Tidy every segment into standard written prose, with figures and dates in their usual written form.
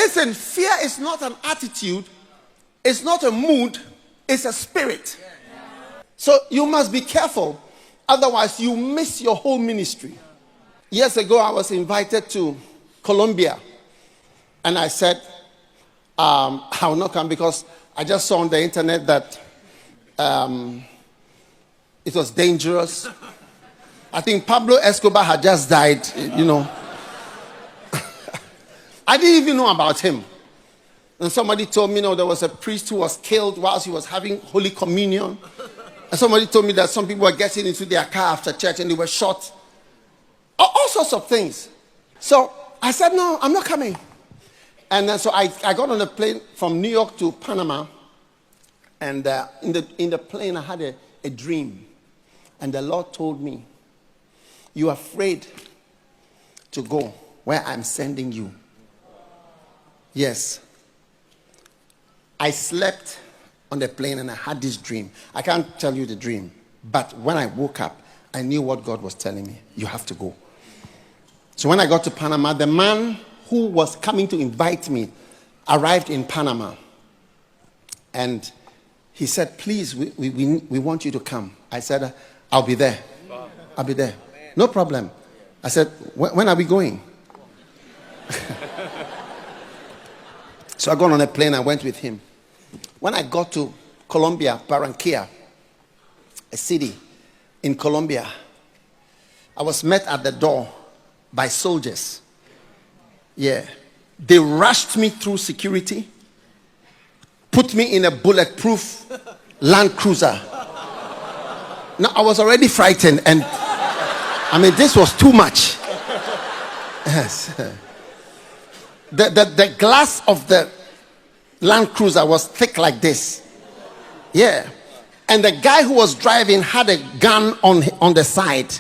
listen, fear is not an attitude, it's not a mood, it's a spirit. So you must be careful, otherwise you miss your whole ministry. Years ago, I was invited to Colombia, and I said, I will not come because I just saw on the internet that it was dangerous. I think Pablo Escobar had just died, you know. I didn't even know about him. And somebody told me, there was a priest who was killed whilst he was having Holy Communion. And somebody told me that some people were getting into their car after church and they were shot. All sorts of things. So I said, no, I'm not coming. And then so I got on a plane from New York to Panama. And in the plane, I had a dream. And the Lord told me, you're afraid to go where I'm sending you. Yes. I slept on the plane and I had this dream. I can't tell you the dream. But when I woke up, I knew what God was telling me. You have to go. So when I got to Panama, the man who was coming to invite me arrived in Panama. And he said, please, we want you to come. I said, I'll be there. I'll be there. No problem. I said, when are we going? So I got on a plane, I went with him. When I got to Colombia, Barranquilla, a city in Colombia, I was met at the door by soldiers. Yeah. They rushed me through security, put me in a bulletproof Land Cruiser. Now, I was already frightened, and this was too much. Yes. The glass of the Land Cruiser was thick like this. Yeah. And the guy who was driving had a gun on the side,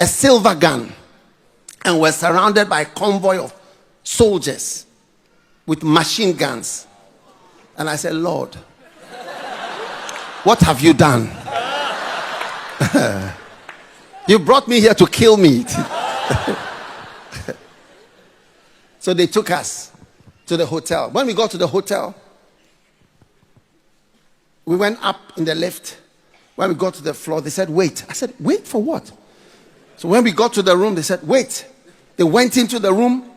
a silver gun, and was surrounded by a convoy of soldiers with machine guns. And I said, Lord, what have you done? You brought me here to kill me. So they took us to the hotel. When we got to the hotel, we went up in the lift. When we got to the floor, they said, wait. I said, wait for what? So when we got to the room, they said, wait. They went into the room,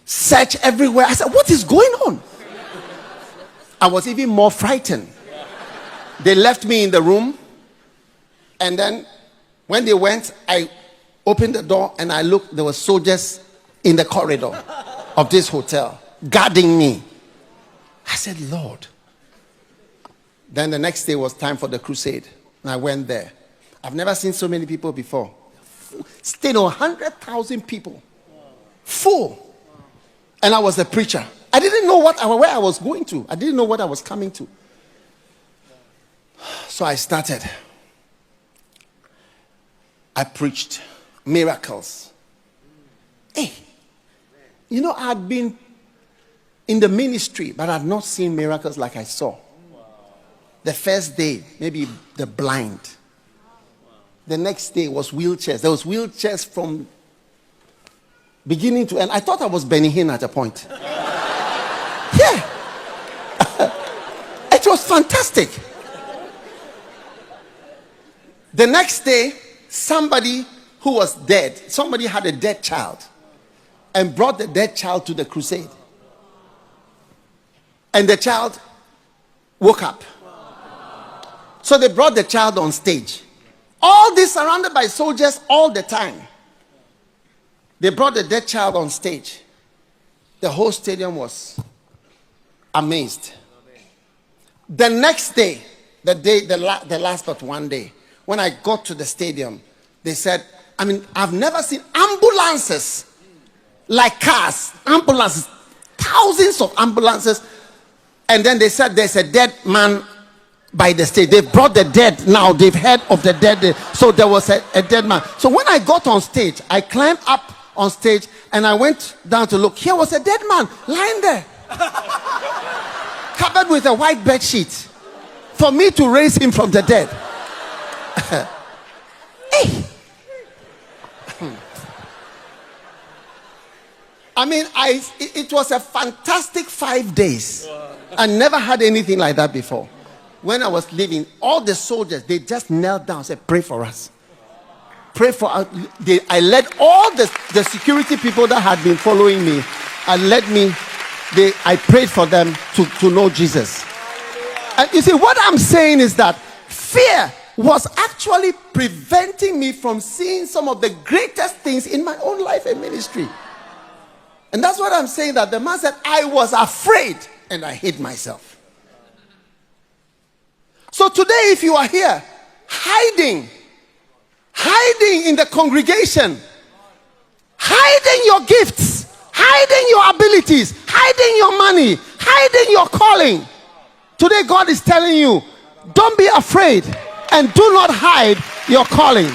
searched everywhere. I said, what is going on? I was even more frightened. They left me in the room. And then when they went, I opened the door and I looked. There were soldiers in the corridor of this hotel guarding me. I said, Lord. Then the next day was time for the crusade. And I went there. I've never seen so many people before. Still 100,000 people. Full. And I was the preacher. I didn't know where I was going to. I didn't know what I was coming to. So I started. I preached miracles. Hey, I had been in the ministry, but I had not seen miracles like I saw. The first day, maybe the blind. The next day was wheelchairs. There was wheelchairs from beginning to end. I thought I was Benny Hinn at a point. Yeah. It was fantastic. The next day, somebody who was dead, somebody had a dead child and brought the dead child to the crusade. And the child woke up. So they brought the child on stage. All this surrounded by soldiers all the time. They brought the dead child on stage. The whole stadium was amazed. The next day, the last but one day, when I got to the stadium, they said, I've never seen ambulances like cars, ambulances, thousands of ambulances. And then they said there's a dead man by the stage. They've brought the dead now. They've heard of the dead. So there was a dead man. So when I got on stage, I climbed up on stage and I went down to look. Here was a dead man lying there. Covered with a white bed sheet. For me to raise him from the dead. Hey. I mean, it was a fantastic 5 days. I never had anything like that before. When I was leaving, all the soldiers, they just knelt down and said, pray for us. Pray for us. I led all the security people that had been following me. I prayed for them to know Jesus. And you see, what I'm saying is that fear was actually preventing me from seeing some of the greatest things in my own life and ministry. And that's what I'm saying, that the man said, I was afraid and I hid myself. So today, if you are here, hiding in the congregation, hiding your gifts, hiding your abilities, hiding your money, hiding your calling, today God is telling you, don't be afraid and do not hide your calling.